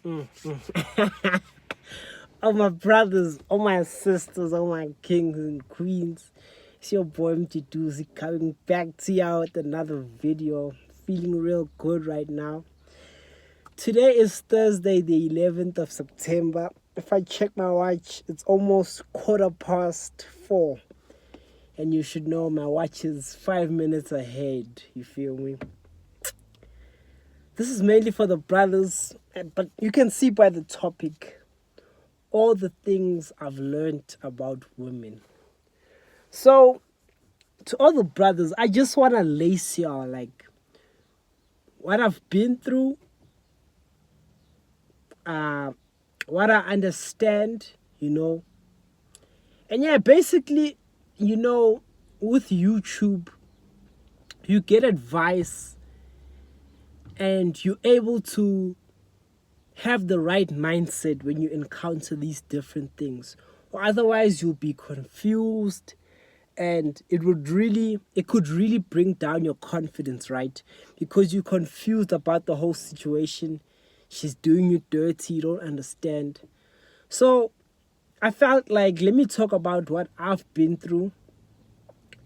All my brothers, all my sisters, all my kings and queens. It's your boy MT Doozy coming back to you with another video. Feeling real good right now. Today is Thursday, the 11th of September. If I check my watch, it's almost 4:15. And you should know my watch is 5 minutes ahead. You feel me? This is mainly for the brothers, but you can see by the topic all the things I've learned about women. So, to all the brothers, I just want to lace y'all like what I've been through, what I understand, And yeah, basically, with YouTube, you get advice and you're able to have the right mindset when you encounter these different things. Or otherwise you'll be confused and it could really bring down your confidence, right? Because you're confused about the whole situation. She's doing you dirty, you don't understand. So I felt like, let me talk about what I've been through.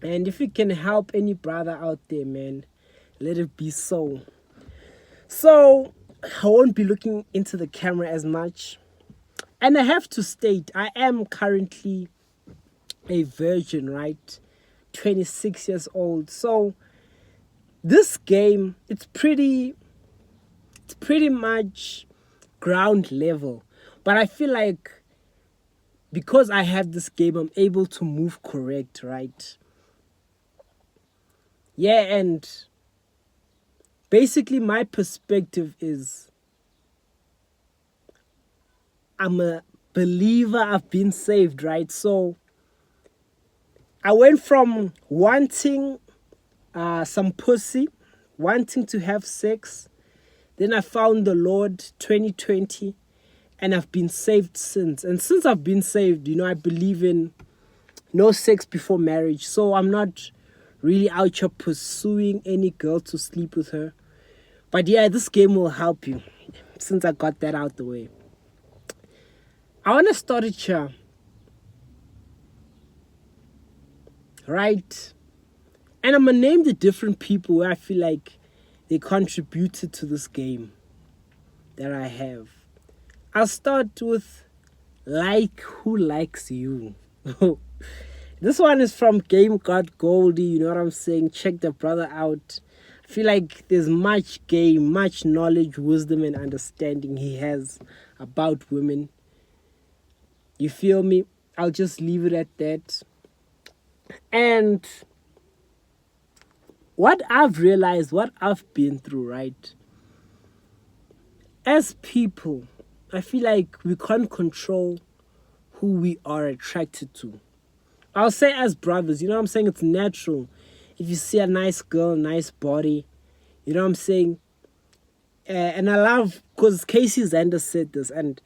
And if it can help any brother out there, man, let it be so. So I won't be looking into the camera as much. And I have to state, I am currently a virgin, right? 26 years old. So this game, it's pretty much ground level. But I feel like because I have this game, I'm able to move correct, right? Yeah, and basically my perspective is I'm a believer, I've been saved, right? So I went from wanting some pussy, wanting to have sex. Then I found the Lord 2020 and I've been saved since. And since I've been saved, I believe in no sex before marriage. So I'm not really out here pursuing any girl to sleep with her. But yeah, this game will help you since I got that out the way. I want to start it here. Right? And I'm going to name the different people where I feel like they contributed to this game that I have. I'll start with Like Who Likes You. This one is from Game God Goldie, you know what I'm saying? Check the brother out. I feel like there's much game, much knowledge, wisdom, and understanding he has about women. You feel me? I'll just leave it at that. And what I've realized, what I've been through, right? As people, I feel like we can't control who we are attracted to. I'll say as brothers, you know what I'm saying? It's natural. If you see a nice girl, nice body, you know what I'm saying? And I love, because Casey Zander said this, and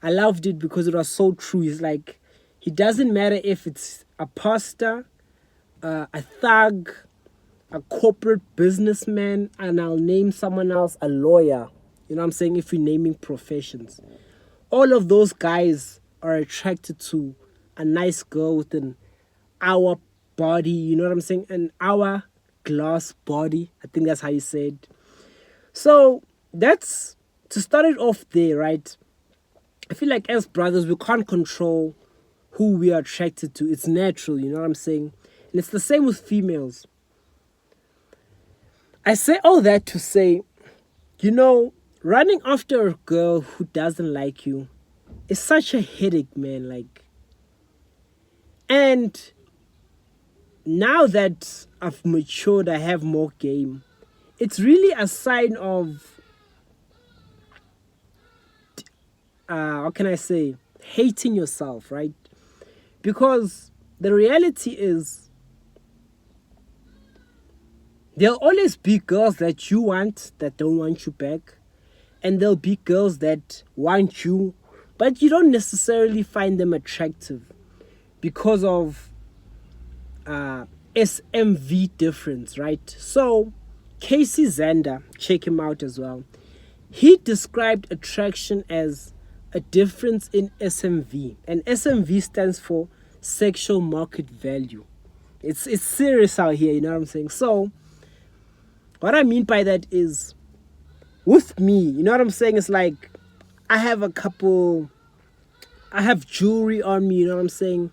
I loved it because it was so true. He's like, it doesn't matter if it's a pastor, a thug, a corporate businessman, and I'll name someone else, a lawyer. You know what I'm saying? If we're naming professions. All of those guys are attracted to a nice girl with an hour body, you know what I'm saying? An hourglass body. I think that's how you say it. So that's to start it off there, right? I feel like as brothers, we can't control who we are attracted to. It's natural, you know what I'm saying? And it's the same with females. I say all that to say, running after a girl who doesn't like you is such a headache, man. Like, and now that I've matured, I have more game. It's really a sign of, how can I say, hating yourself, right? Because the reality is, there'll always be girls that you want that don't want you back. And there'll be girls that want you, but you don't necessarily find them attractive because of SMV difference, right? So Casey Zander, check him out as well. He described attraction as a difference in SMV, and SMV stands for sexual market value. It's serious out here, you know what I'm saying? So what I mean by that is, with me, you know what I'm saying? It's like I have jewelry on me, you know what I'm saying?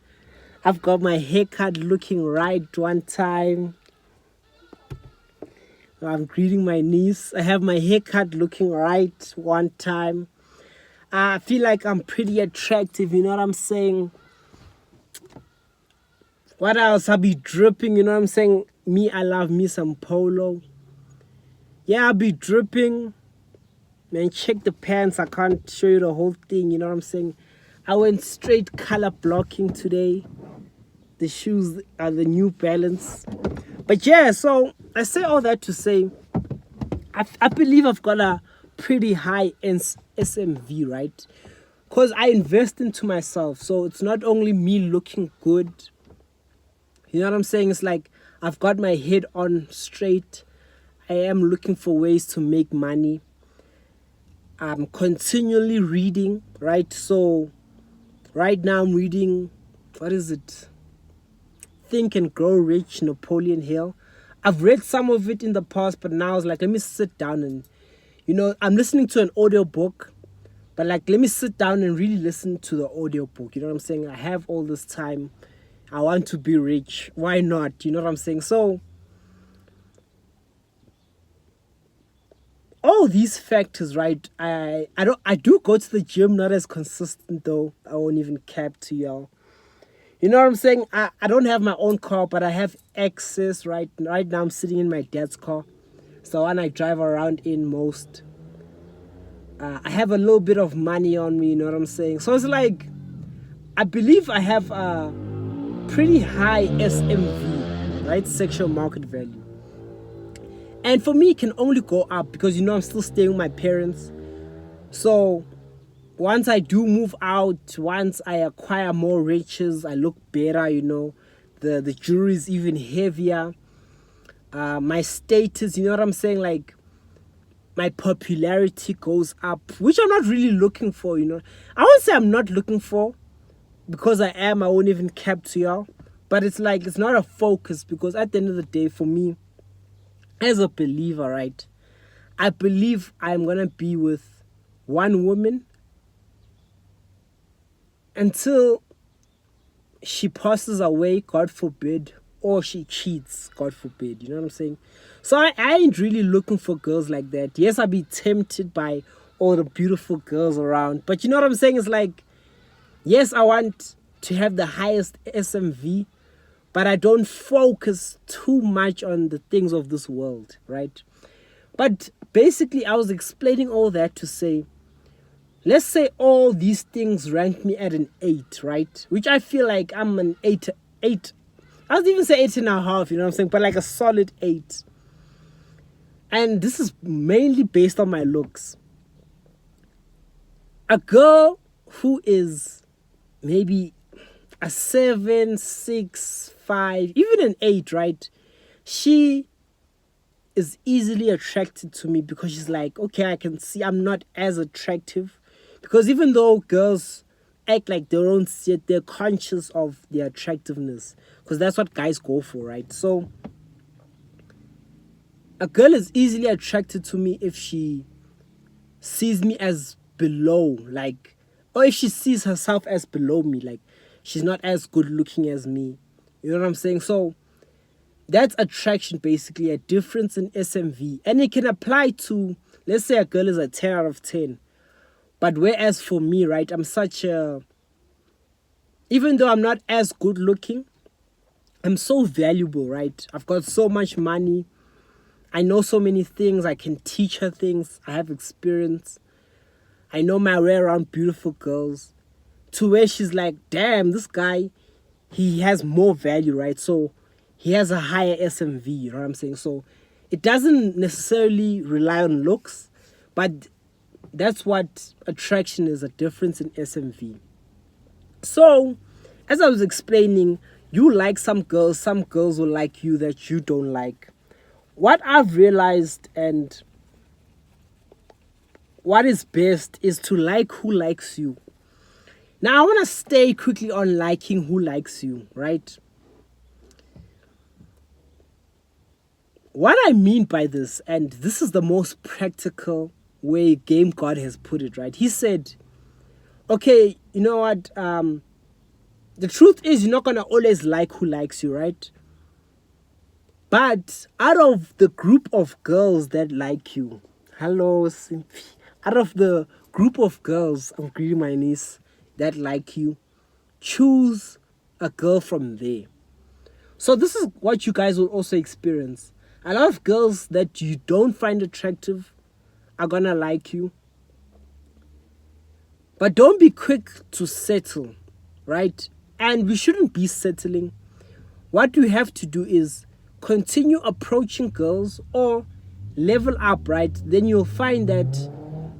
I've got my haircut looking right one time. I'm greeting my niece. I have my haircut looking right one time. I feel like I'm pretty attractive, you know what I'm saying? What else? I'll be dripping, you know what I'm saying? Me, I love me some polo. Yeah, I'll be dripping. Man, check the pants. I can't show you the whole thing, you know what I'm saying? I went straight color blocking today. The shoes are the New Balance. But yeah, so I say all that to say, I believe I've got a pretty high SMV, right? Because I invest into myself. So it's not only me looking good. You know what I'm saying? It's like I've got my head on straight. I am looking for ways to make money. I'm continually reading, right? So right now I'm reading, what is it? Think and Grow Rich, Napoleon Hill. I've read some of it in the past, but now it's like, let me sit down and, you know, I'm listening to an audiobook, but like, let me sit down and really listen to the audiobook. You know what I'm saying? I have all this time. I want to be rich. Why not? You know what I'm saying? So all these factors, right? I do go to the gym, not as consistent though. I won't even cap to y'all. You know what I'm saying? I don't have my own car, but I have access, right? Right now I'm sitting in my dad's car. So when I drive around in most, I have a little bit of money on me, you know what I'm saying? So it's like, I believe I have a pretty high SMV, right? Sexual market value. And for me, it can only go up because, you know, I'm still staying with my parents. So once I do move out, once I acquire more riches, I look better, you know, the jewelry is even heavier. My status, you know what I'm saying? Like, my popularity goes up, which I'm not really looking for, you know. I won't say I'm not looking for, because I am. I won't even cap to y'all. But it's like, it's not a focus, because at the end of the day, for me, as a believer, right, I believe I'm going to be with one woman until she passes away, God forbid, or she cheats, God forbid. You know what I'm saying? So I ain't really looking for girls like that. Yes, I'll be tempted by all the beautiful girls around. But you know what I'm saying? It's like, yes, I want to have the highest SMV, but I don't focus too much on the things of this world, right? But basically, I was explaining all that to say, let's say all these things rank me at an 8, right? Which I feel like I'm an 8. I would even say 8.5, you know what I'm saying? But like a solid 8. And this is mainly based on my looks. A girl who is maybe a 7, 6, 5, even an 8, right? She is easily attracted to me because she's like, okay, I can see I'm not as attractive. Because even though girls act like they don't see it, they're conscious of their attractiveness. Because that's what guys go for, right? So a girl is easily attracted to me if she sees me as below, like, or if she sees herself as below me, like she's not as good looking as me. You know what I'm saying? So that's attraction, basically, a difference in SMV. And it can apply to, let's say a girl is a 10 out of 10. But whereas for me, right, I'm such a, even though I'm not as good looking, I'm so valuable, right? I've got so much money. I know so many things. I can teach her things. I have experience. I know my way around beautiful girls. To where she's like, damn, this guy, he has more value, right? So he has a higher SMV, you know what I'm saying? So it doesn't necessarily rely on looks, but that's what attraction is, a difference in SMV. So, as I was explaining, you like some girls will like you that you don't like. What I've realized, and what is best is to like who likes you. Now, I want to stay quickly on liking who likes you, right? What I mean by this, and this is the most practical way Game God has put it, right? He said, okay, you know what? The truth is, you're not going to always like who likes you, right? But out of the group of girls that like you, hello, Simpy. Out of the group of girls, I'm greeting my niece, that like you, choose a girl from there. So this is what you guys will also experience. A lot of girls that you don't find attractive are gonna like you. But don't be quick to settle, right? And we shouldn't be settling. What you have to do is continue approaching girls or level up, right? Then you'll find that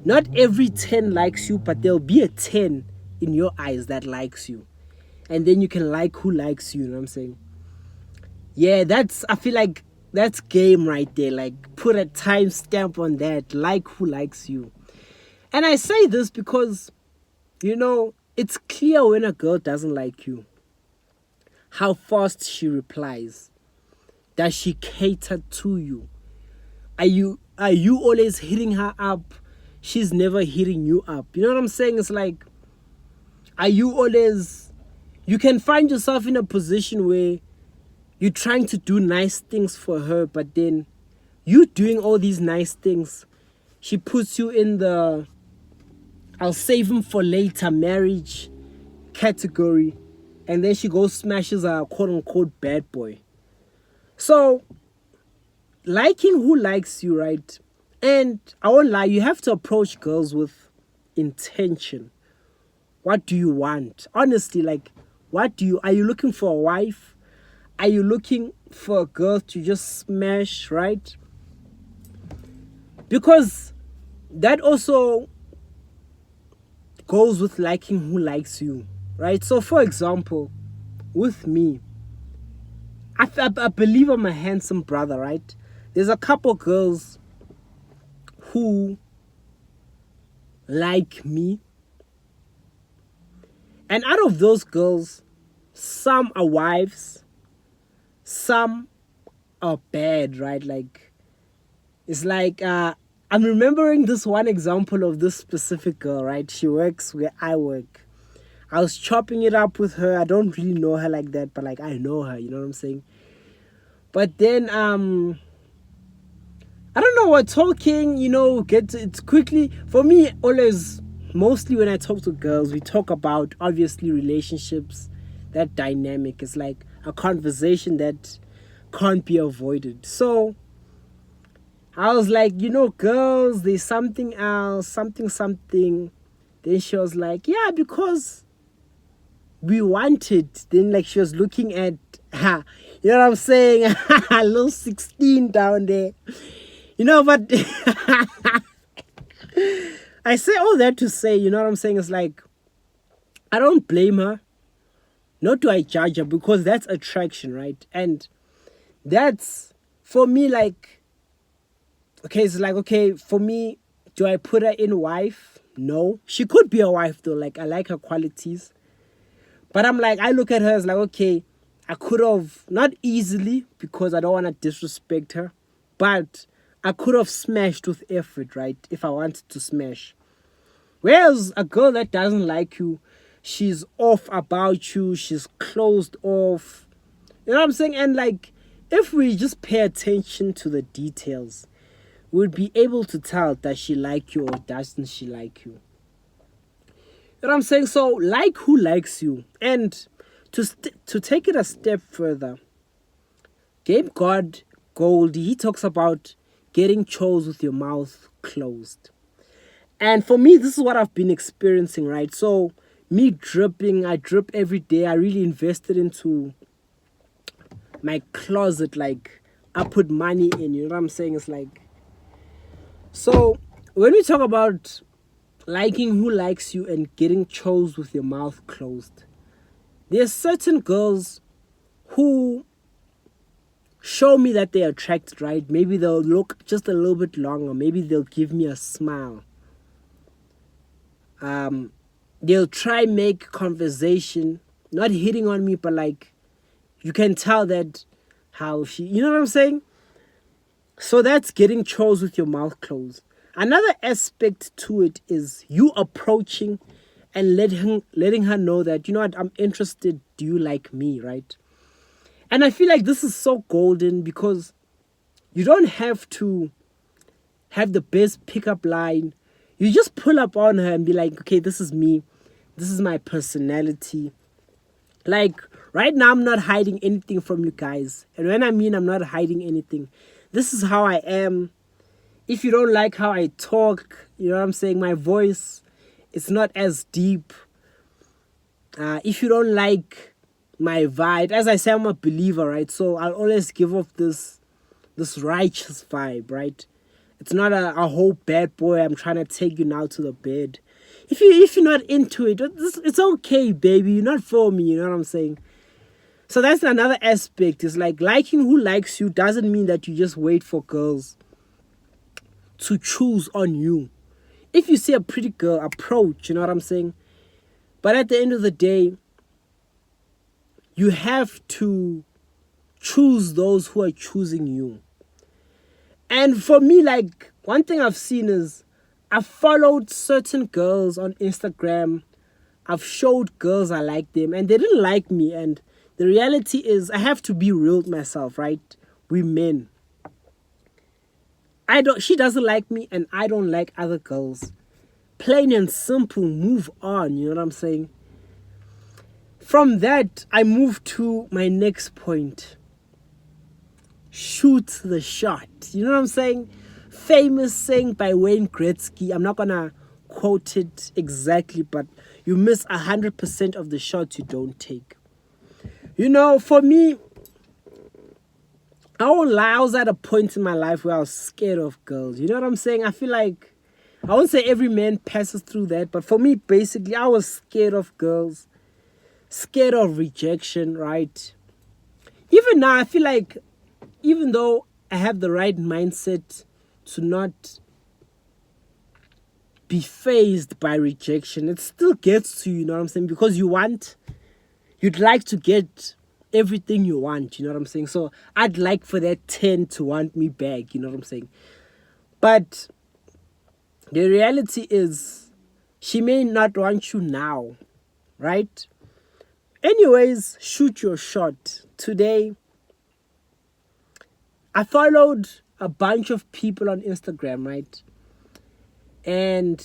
not every 10 likes you, but there'll be a 10 in your eyes that likes you. And then you can like who likes you, you know what I'm saying? Yeah, I feel like that's game right there. Like, put a timestamp on that. Like who likes you. And I say this because, you know, it's clear when a girl doesn't like you. How fast she replies. Does she cater to you? Are you always hitting her up? She's never hitting you up. You know what I'm saying? It's like, are you always... You can find yourself in a position where you're trying to do nice things for her, but then you doing all these nice things, she puts you in the I'll save him for later marriage category, and then she goes smashes a quote-unquote bad boy. So, liking who likes you, right? And I won't lie, you have to approach girls with intention. What do you want? Honestly, like, are you looking for a wife? Are you looking for a girl to just smash, right? Because that also goes with liking who likes you, right? So, for example, with me, I believe I'm a handsome brother, right? There's a couple girls who like me. And out of those girls, some are wives, some are bad, right? Like, it's like, I'm remembering this one example of this specific girl, right? She works where I work. I was chopping it up with her. I don't really know her like that, but like, I know her, you know what I'm saying? But then, I don't know, we're talking, you know, it's quickly, for me, always, mostly when I talk to girls, we talk about, obviously, relationships, that dynamic. It's like a conversation that can't be avoided. So, I was like, you know, girls, there's something else, something. Then she was like, yeah, because we want it. Then, like, she was looking at, you know what I'm saying? A little 16 down there. You know, but I say all that to say, you know what I'm saying? It's like, I don't blame her. Nor do I judge her, because that's attraction, right? And that's, for me, like, okay, it's like, okay, for me, do I put her in wife? No. She could be a wife, though. Like, I like her qualities. But I'm like, I look at her as like, okay, I could have, not easily, because I don't want to disrespect her, but I could have smashed with effort, right? If I wanted to smash. Whereas a girl that doesn't like you, she's off about you, she's closed off. You know what I'm saying? And like, if we just pay attention to the details, we'd be able to tell, does she like you or doesn't she like you? You know what I'm saying? So, like who likes you. And to take it a step further, Game God Goldie, he talks about getting chose with your mouth closed. And for me, this is what I've been experiencing, right? So, me dripping, I drip every day. I really invested into my closet. Like, I put money in, you know what I'm saying? It's like, so when we talk about liking who likes you and getting chose with your mouth closed, there's certain girls who show me that they're attracted, right? Maybe they'll look just a little bit longer. Maybe they'll give me a smile. They'll try make conversation, not hitting on me, but like you can tell that how she, you know what I'm saying? So that's getting chores with your mouth closed. Another aspect to it is you approaching and letting her know that, you know what, I'm interested. Do you like me, right? And I feel like this is so golden because you don't have to have the best pickup line. You just pull up on her and be like, okay, this is me. This is my personality. Like, right now, I'm not hiding anything from you guys. And when I mean I'm not hiding anything, this is how I am. If you don't like how I talk, you know what I'm saying? My voice, it's not as deep. If you don't like my vibe, as I say, I'm a believer, right? So I'll always give off this righteous vibe, right? It's not a whole bad boy, I'm trying to take you now to the bed. If you're not into it, it's okay, baby. You're not for me, you know what I'm saying? So that's another aspect. It's like liking who likes you doesn't mean that you just wait for girls to choose on you. If you see a pretty girl, approach, you know what I'm saying? But at the end of the day, you have to choose those who are choosing you. And for me, like, one thing I've seen is I've followed certain girls on Instagram. I've showed girls I like them and they didn't like me. And the reality is I have to be real with myself, right? We men. She doesn't like me and I don't like other girls. Plain and simple, move on, you know what I'm saying? From that, I move to my next point. Shoot the shot. You know what I'm saying? Famous saying by Wayne Gretzky. I'm not gonna quote it exactly, but you miss 100% of the shots you don't take. You know, for me, I won't lie, I was at a point in my life where I was scared of girls. You know what I'm saying? I feel like, I won't say every man passes through that, but for me, basically, I was scared of girls. Scared of rejection, right? Even now, I feel like, even though I have the right mindset to not be fazed by rejection, it still gets to you, you know what I'm saying? Because you'd like to get everything you want, you know what I'm saying? So I'd like for that 10 to want me back, you know what I'm saying? But the reality is, she may not want you now, right? Anyways, shoot your shot. Today, I followed a bunch of people on Instagram, right? And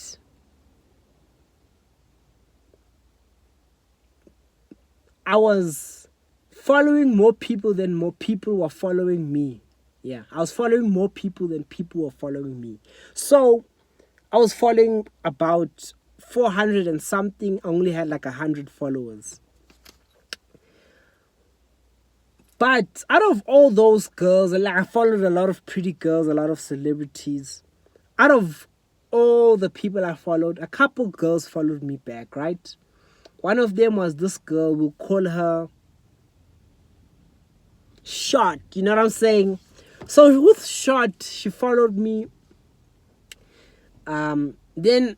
I was following more people than more people were following me. Yeah, I was following more people than people were following me. So I was following about 400 and something. I only had like 100 followers. But out of all those girls, like, I followed a lot of pretty girls, a lot of celebrities. Out of all the people I followed, a couple girls followed me back, right? One of them was this girl, we'll call her Shot, you know what I'm saying? So with Shot, she followed me. Then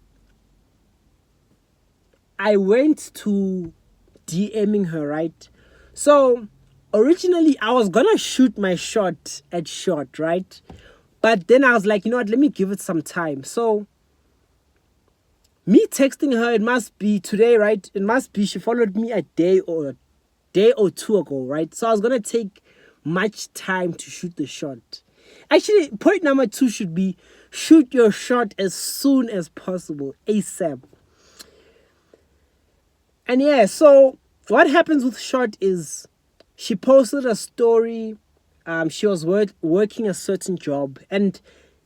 I went to DMing her, right? So originally I was gonna shoot my shot at Shot, right? But then I was like, you know what, let me give it some time. So me texting her, it must be today, right? It must be she followed me a day or two ago, right? So I was gonna take much time to shoot the shot. Actually, point number 2 should be shoot your shot as soon as possible, ASAP. And yeah, so what happens with Shot is she posted a story. She was working a certain job, and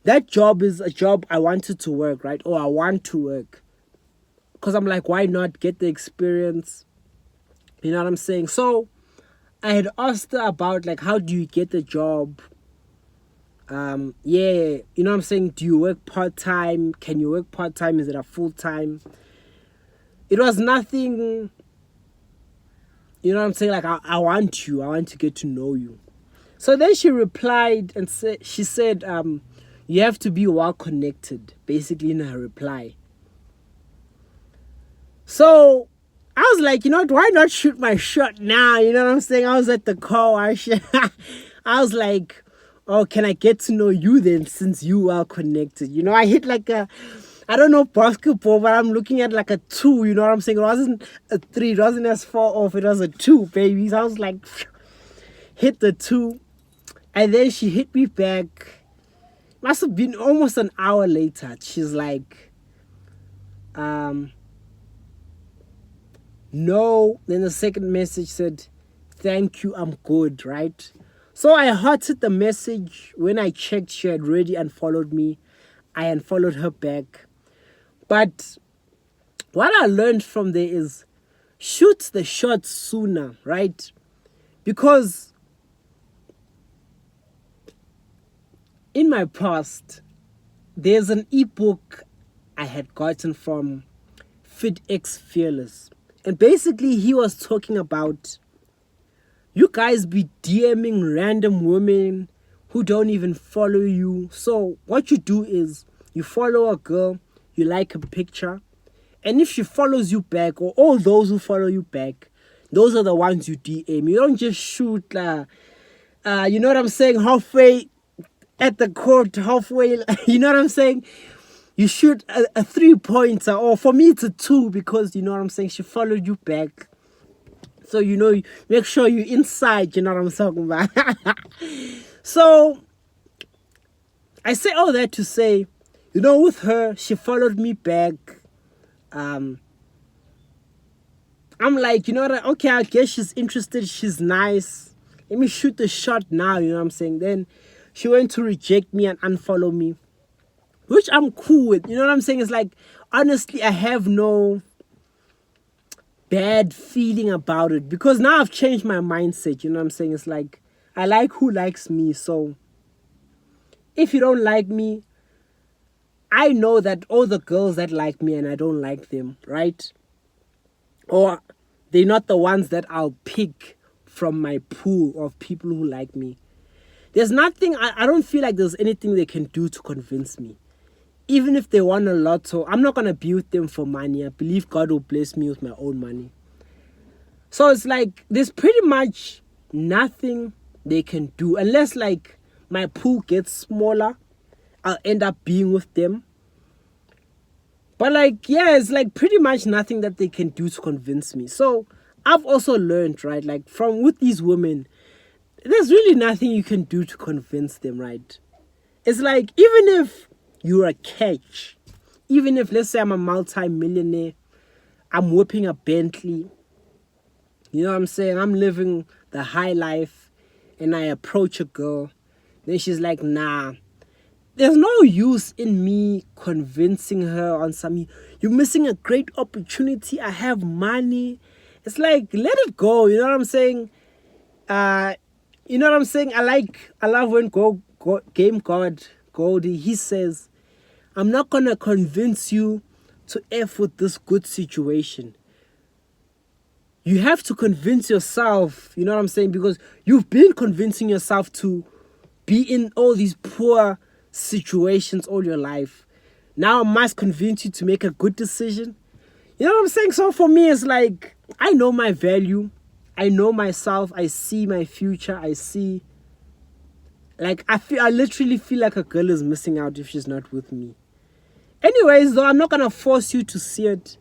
that job is a job I wanted to work, right? Or I want to work. Because I'm like, why not get the experience? You know what I'm saying? So I had asked her about, like, how do you get the job? Yeah, you know what I'm saying? Do you work part-time? Can you work part-time? Is it a full-time? It was nothing, you know what I'm saying? Like, I want to get to know you. So then she replied and she said, you have to be well connected, basically, in her reply. So I was like, you know what, why not shoot my shot now? You know what I'm saying? I was at the car wash. I was like, oh, can I get to know you then since you are connected? You know, I hit like I don't know basketball, but I'm looking at like a 2, you know what I'm saying? It wasn't a 3, it wasn't as far off, it was a 2, baby. So I was like, hit the 2. And then she hit me back. Must have been almost an hour later. She's like, no. Then the second message said, thank you, I'm good, right? So I hearted the message. When I checked, she had already unfollowed me. I unfollowed her back. But what I learned from there is shoot the shot sooner, right? Because in my past, there's an ebook I had gotten from FitX Fearless. And basically, he was talking about you guys be DMing random women who don't even follow you. So what you do is you follow a girl, you like a picture, and if she follows you back, or all those who follow you back, those are the ones you DM. You don't just shoot, you know what I'm saying, halfway at the court, halfway, you know what I'm saying? You shoot a 3-pointer, or for me it's a 2, because you know what I'm saying, she followed you back. So, you know, make sure you're inside, you know what I'm talking about. So, I say all that to say, you know, with her, she followed me back. I'm like, you know what, okay, I guess she's interested, she's nice. Let me shoot the shot now, you know what I'm saying. Then she went to reject me and unfollow me, which I'm cool with. You know what I'm saying? It's like, honestly, I have no bad feeling about it, because now I've changed my mindset. You know what I'm saying? It's like, I like who likes me. So if you don't like me, I know that all the girls that like me and I don't like them, right? Or they're not the ones that I'll pick from my pool of people who like me. There's nothing, I don't feel like there's anything they can do to convince me. Even if they won a lotto, I'm not going to be with them for money. I believe God will bless me with my own money. So it's like, there's pretty much nothing they can do. Unless like my pool gets smaller, I'll end up being with them. But like, yeah, it's like pretty much nothing that they can do to convince me. So I've also learned, right, like from with these women, there's really nothing you can do to convince them, right? It's like, even if you're a catch, even if, let's say I'm a multi-millionaire, I'm whipping a Bentley, you know what I'm saying, I'm living the high life, and I approach a girl, then she's like, nah, there's no use in me convincing her on some, you're missing a great opportunity, I have money. It's like, let it go, you know what I'm saying? You know what I'm saying? I love when Game God Goldie, he says, I'm not gonna convince you to F with this good situation. You have to convince yourself, you know what I'm saying? Because you've been convincing yourself to be in all these poor situations all your life. Now I must convince you to make a good decision. You know what I'm saying? So for me, it's like, I know my value. I know myself. I see my future. I see, like, I literally feel like a girl is missing out if she's not with me. Anyways, though, I'm not going to force you to see it.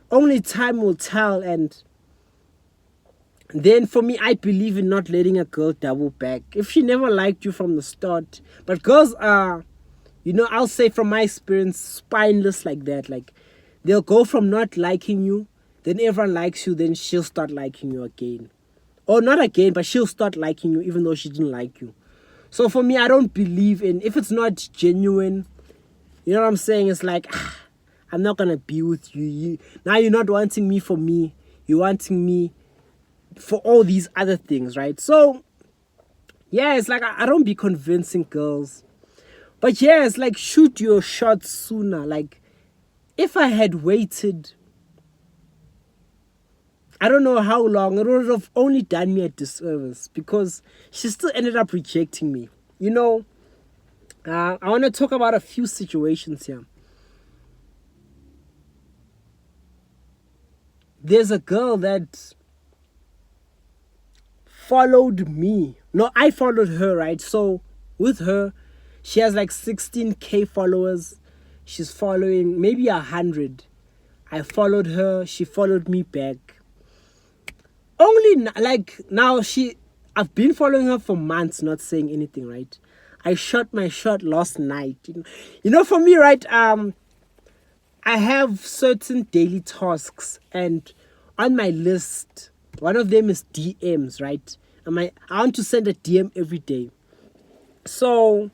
Only time will tell. And then for me, I believe in not letting a girl double back. If she never liked you from the start. But girls are, you know, I'll say from my experience, spineless like that. Like, they'll go from not liking you, then everyone likes you, then she'll start liking you again. Or not again, but she'll start liking you even though she didn't like you. So for me, I don't believe in, if it's not genuine, you know what I'm saying? It's like, I'm not going to be with you. Now you're not wanting me for me. You're wanting me for all these other things, right? So, yeah, it's like, I don't be convincing girls. But yeah, it's like, shoot your shot sooner. Like, if I had waited, I don't know how long, it would have only done me a disservice, because she still ended up rejecting me. You know, I want to talk about a few situations here. there's a girl that followed me. No, I followed her, right? So with her, she has like 16K followers. She's following maybe 100. I followed her. She followed me back. Only like now I've been following her for months, not saying anything, right? I shot my shot last night. For me, right? I have certain daily tasks, and on my list, one of them is DMs, right? I want to send a DM every day. So,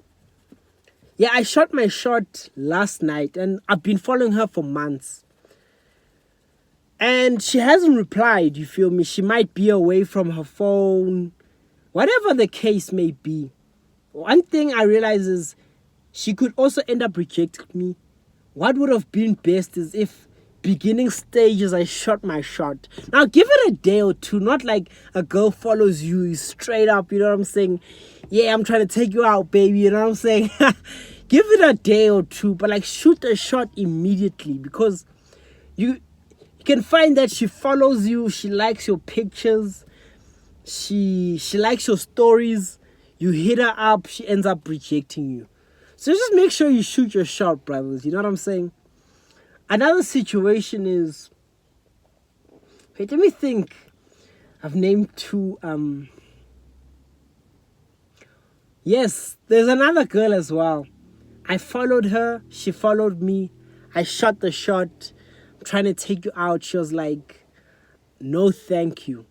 yeah, I shot my shot last night, and I've been following her for months. And she hasn't replied, you feel me? She might be away from her phone, whatever the case may be. One thing I realize is she could also end up rejecting me. What would have been best is if beginning stages I shot my shot. Now give it a day or two, not like a girl follows you straight up, you know what I'm saying? Yeah, I'm trying to take you out, baby, you know what I'm saying? Give it a day or two, but like shoot a shot immediately, because you can find that she follows you, she likes your pictures, she likes your stories. You hit her up, she ends up rejecting you. So just make sure you shoot your shot, brothers. You know what I'm saying? Another situation is, wait, let me think. I've named two. Yes, there's another girl as well. I followed her, she followed me. I shot the shot. I'm trying to take you out. She was like, no thank you.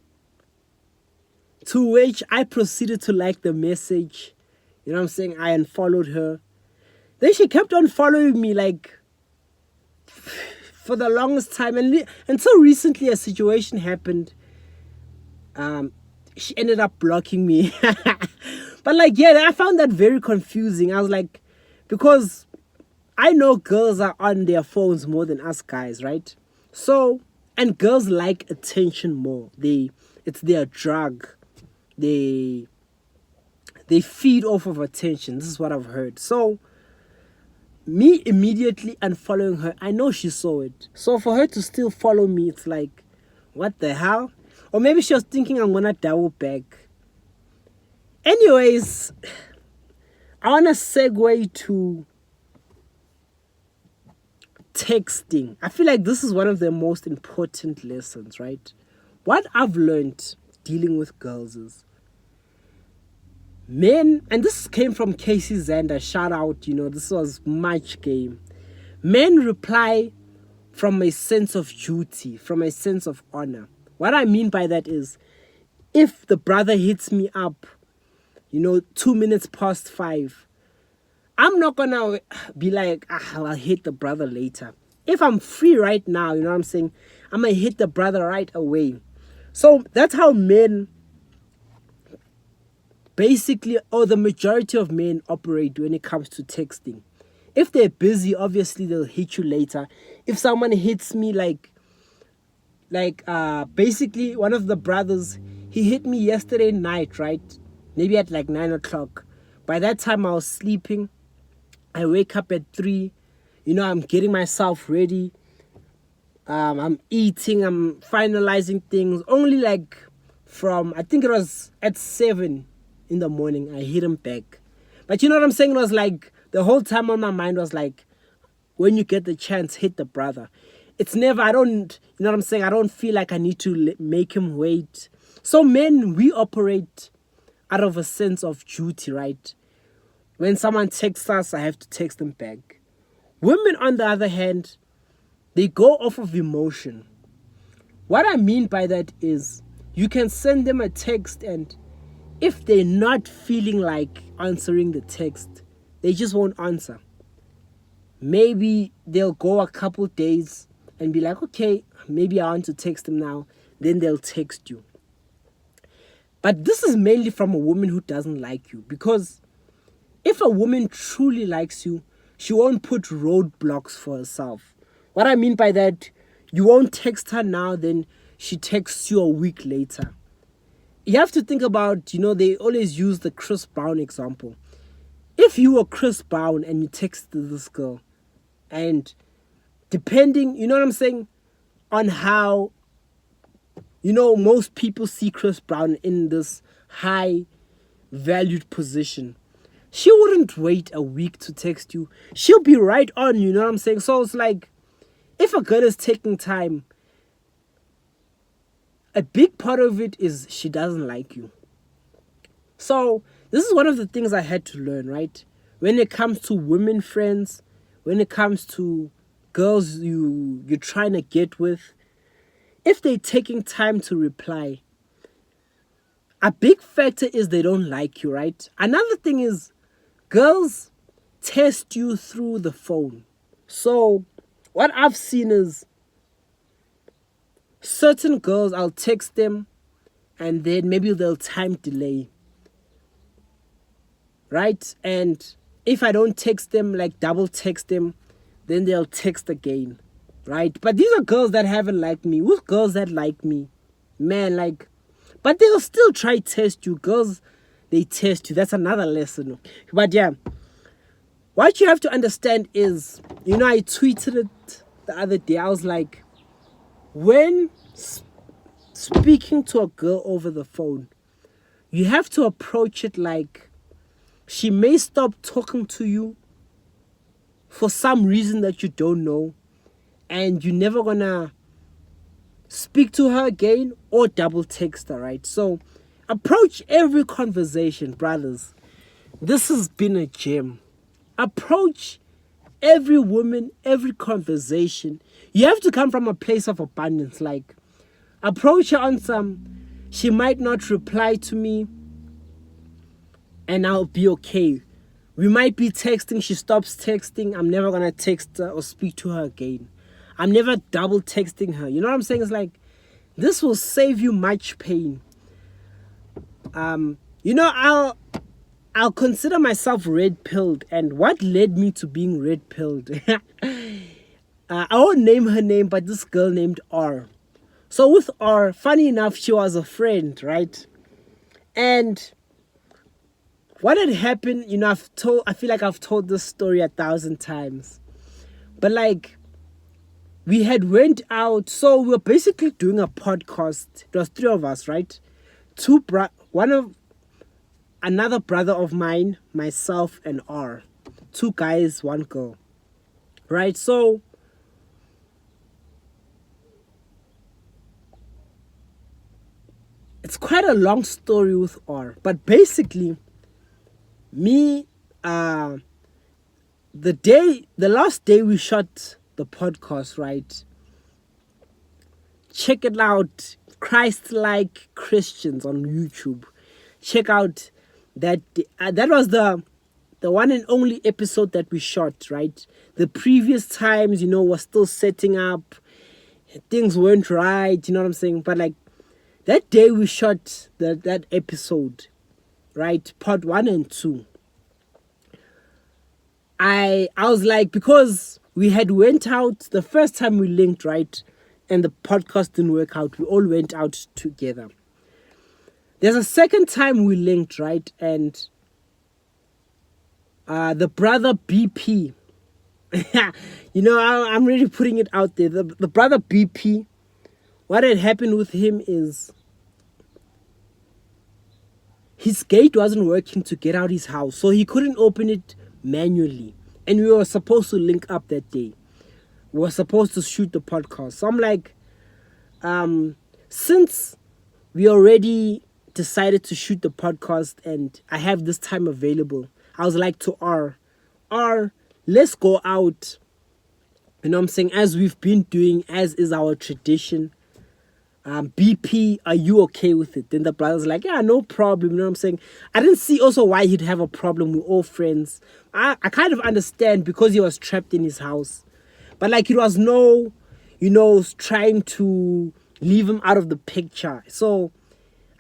To which I proceeded to like the message. You know what I'm saying? I unfollowed her. Then she kept on following me like for the longest time. And until recently a situation happened. She ended up blocking me. But like, yeah, I found that very confusing. I was like, because I know girls are on their phones more than us guys, right? So, and girls like attention more. It's their drug. They feed off of attention. This is what I've heard. So, me immediately unfollowing her, I know she saw it. So for her to still follow me, it's like, what the hell? Or maybe she was thinking I'm gonna double back. Anyways, I wanna segue to texting. I feel like this is one of the most important lessons, right? What I've learned dealing with girls is men, and this came from Casey Zander, shout out, this was much game. Men reply from a sense of duty, from a sense of honor. What I mean by that is, if the brother hits me up, 2 minutes past 5, I'm not gonna be like, I'll hit the brother later. If I'm free right now, you know what I'm saying, I'm gonna hit the brother right away. So that's how men basically, or the majority of men operate when it comes to texting. If they're busy, obviously they'll hit you later. If someone hits me basically one of the brothers, he hit me yesterday night, right? Maybe at like 9 o'clock. By that time I was sleeping. I wake up at 3. I'm getting myself ready. I'm eating, I'm finalizing things. Only like from, I think it was at 7 in the morning, I hit him back. But you know what I'm saying? It was like, the whole time on my mind was like, when you get the chance, hit the brother. It's never, I don't feel like I need to make him wait. So men, we operate out of a sense of duty, right? When someone texts us, I have to text them back. Women, on the other hand, they go off of emotion. What I mean by that is, you can send them a text, and if they're not feeling like answering the text, they just won't answer. Maybe they'll go a couple days and be like, okay, maybe I want to text them now. Then they'll text you. But this is mainly from a woman who doesn't like you. Because if a woman truly likes you, she won't put roadblocks for herself. What I mean by that, you won't text her now, then she texts you a week later. You have to think about, they always use the Chris Brown example. If you were Chris Brown and you texted this girl, and depending, you know what I'm saying, on how most people see Chris Brown in this high valued position. She wouldn't wait a week to text you. She'll be right on, you know what I'm saying? So it's like, if a girl is taking time, a big part of it is she doesn't like you. So this is one of the things I had to learn, right? When it comes to women friends, when it comes to girls you're trying to get with, if they're taking time to reply, a big factor is they don't like you, right? Another thing is girls test you through the phone. So what I've seen is certain girls, I'll text them and then maybe they'll time delay, right? And if I don't text them, like double text them, then they'll text again, right? But these are girls that haven't liked me. With girls that like me, man, like, but they'll still try test you. Girls, they test you. That's another lesson. But yeah, what you have to understand is, I tweeted it the other day. I was like, when speaking to a girl over the phone, you have to approach it like she may stop talking to you for some reason that you don't know, and you're never gonna speak to her again or double text her, right? So approach every conversation, brothers. This has been a gem. Approach every woman, every conversation. You have to come from a place of abundance. Like, approach her on some, she might not reply to me and I'll be okay. We might be texting, she stops texting, I'm never gonna text her or speak to her again. I'm never double texting her. You know what I'm saying? It's like, this will save you much pain. I'll consider myself red-pilled, and what led me to being red-pilled? I won't name her name, but this girl named R. So with R, funny enough, she was a friend, right? And what had happened, I feel like I've told this story 1,000 times. But like, we had went out, so we were basically doing a podcast. It was 3 of us, right? Another brother of mine, myself, and R. 2 guys, 1 girl. Right? So it's quite a long story with R. But basically, me, the last day we shot the podcast, right? Check it out, Christ-like Christians on YouTube. Check out that was the one and only episode that we shot, right? The previous times, we're still setting up, things weren't right, you know what I'm saying? But like, that day we shot that episode, right? Part 1 and 2. I was like, because we had went out the first time we linked, right? And the podcast didn't work out. We all went out together. There's a second time we linked, right? And the brother BP, I'm really putting it out there. The brother BP, what had happened with him is his gate wasn't working to get out his house. So he couldn't open it manually. And we were supposed to link up that day. We were supposed to shoot the podcast. So I'm like, since we already decided to shoot the podcast and I have this time available, I was like to R, let's go out. You know what I'm saying? As we've been doing, as is our tradition. BP, are you okay with it? Then the brother's like, yeah, no problem. You know what I'm saying? I didn't see also why he'd have a problem. We're all friends. I kind of understand because he was trapped in his house. But like, it was no, trying to leave him out of the picture. So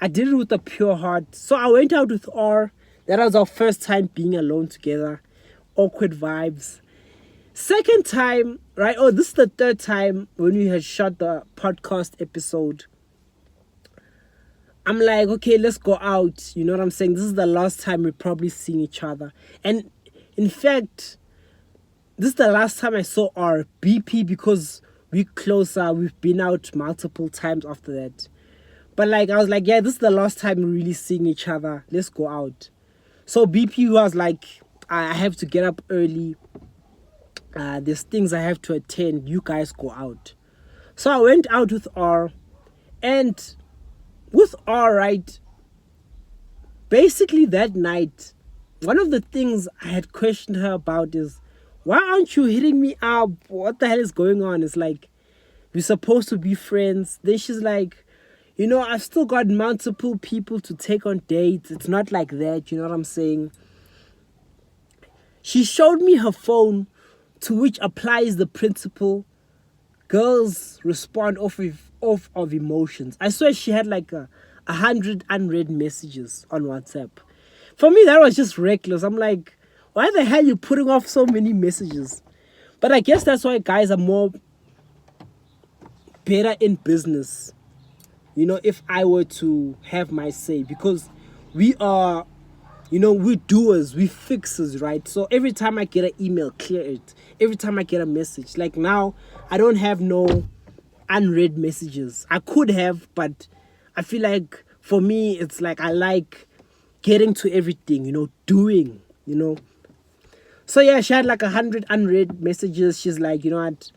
I did it with a pure heart. So I went out with R. That was our first time being alone together. Awkward vibes. Second time, right? Oh, this is the third time when we had shot the podcast episode. I'm like, okay, let's go out. You know what I'm saying? This is the last time we're probably seeing each other. And in fact, this is the last time I saw our BP because we're closer. We've been out multiple times after that. But like, I was like, yeah, this is the last time we're really seeing each other. Let's go out. So BP was like, I have to get up early. There's things I have to attend. You guys go out. So I went out with R. And with R, right, basically that night, one of the things I had questioned her about is, why aren't you hitting me up? What the hell is going on? It's like, we're supposed to be friends. Then she's like, I've still got multiple people to take on dates. It's not like that. You know what I'm saying? She showed me her phone, to which applies the principle, girls respond off of emotions. I swear she had like 100 unread messages on WhatsApp. For me, that was just reckless. I'm like, why the hell are you putting off so many messages? But I guess that's why guys are more better in business. If I were to have my say, because we are, we're doers, we fixers, right? So every time I get an email, clear it. Every time I get a message, like now, I don't have no unread messages. I could have, but I feel like for me, it's like I like getting to everything, doing, So yeah, she had like 100 unread messages. She's like, what?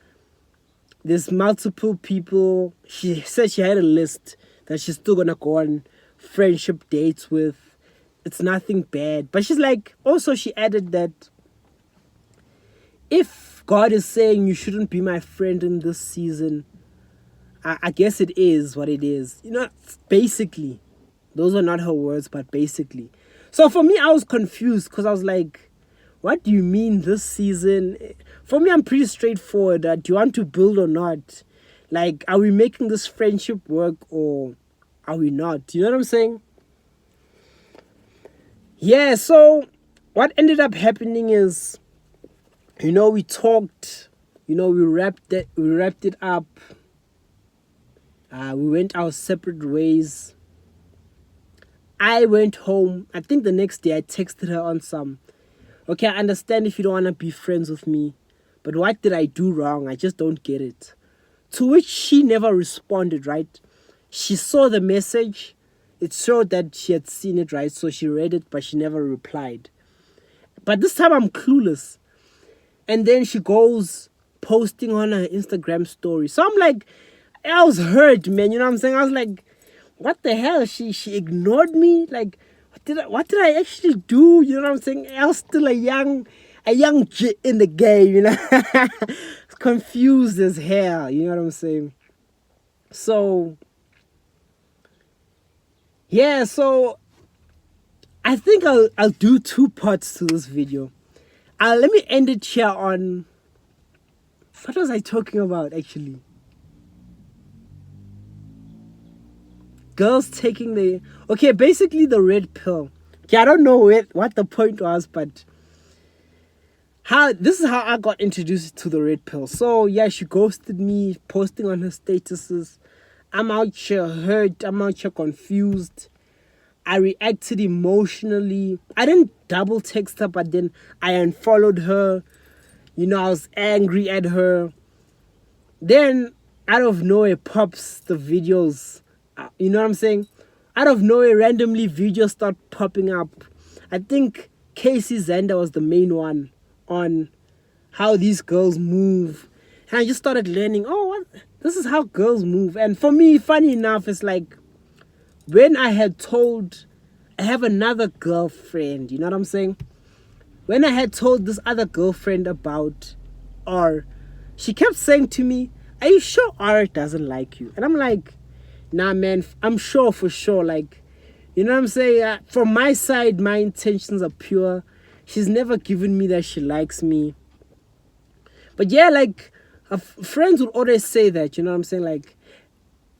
There's multiple people. She said she had a list that she's still gonna go on friendship dates with. It's nothing bad. But she's like, also she added that if God is saying you shouldn't be my friend in this season, I guess it is what it is. Basically. Those are not her words, but basically. So for me, I was confused because I was like, what do you mean this season? For me, I'm pretty straightforward. Do you want to build or not? Like, are we making this friendship work or are we not? You know what I'm saying? Yeah, so what ended up happening is, we talked, we wrapped it up. We went our separate ways. I went home. I think the next day I texted her on some, okay, I understand if you don't want to be friends with me, but what did I do wrong? I just don't get it. To which she never responded, right? She saw the message. It showed that she had seen it, right? So she read it, but she never replied. But this time I'm clueless. And then she goes posting on her Instagram story. So I'm like, I was hurt, man. You know what I'm saying? I was like, what the hell? She ignored me? Like, what did I actually do? You know what I'm saying? I was still a young G in the game, confused as hell, you know what I'm saying? So yeah, so I think I'll do 2 parts to this video. Let me end it here on, what was I talking about actually? Girls taking basically the red pill. Okay, I don't know what the point was, but this is how I got introduced to the red pill. So yeah, she ghosted me, posting on her statuses. I'm out here hurt, I'm out here confused. I reacted emotionally. I didn't double text her, but then I unfollowed her. I was angry at her. Then out of nowhere pops the videos. You know what I'm saying? Out of nowhere, randomly videos start popping up. I think Casey Zander was the main one on how these girls move. And I just started learning, this is how girls move. And for me, funny enough, it's like, when I had told, I have another girlfriend, you know what I'm saying? When I had told this other girlfriend about R, she kept saying to me, are you sure R doesn't like you? And I'm like, nah, man, I'm sure for sure. Like, you know what I'm saying? From my side, my intentions are pure. She's never given me that she likes me. But yeah, like, friends would always say that, you know what I'm saying? Like,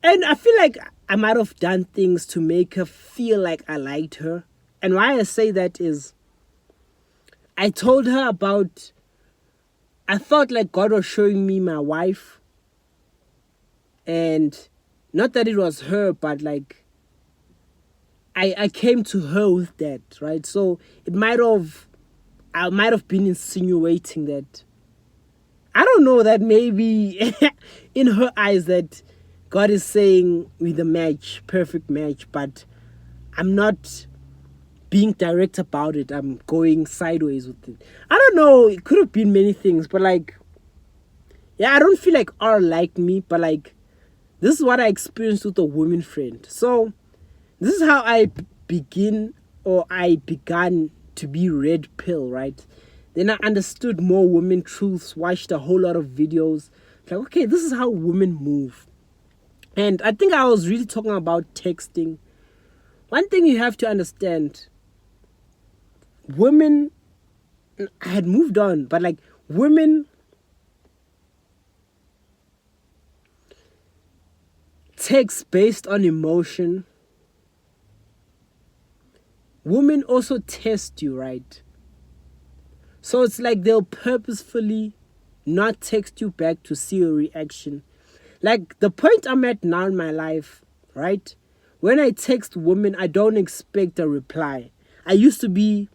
and I feel like I might have done things to make her feel like I liked her. And why I say that is, I told her about, I felt like God was showing me my wife. And not that it was her, but like, I came to her with that, right? So I might have been insinuating that, I don't know, that maybe in her eyes that God is saying we're the match, perfect match, but I'm not being direct about it. I'm going sideways with it. I don't know. It could have been many things, but like, yeah, I don't feel like R liked me, but like, this is what I experienced with a woman friend. So, this is how I began to be red pill, right? Then I understood more women truths, watched a whole lot of videos. Like, okay, this is how women move. And I think I was really talking about texting. One thing you have to understand, women, I had moved on, but like women text based on emotion. Women also test you, right? So it's like they'll purposefully not text you back to see your reaction. Like the point I'm at now in my life, right? When I text women, I don't expect a reply. I used to be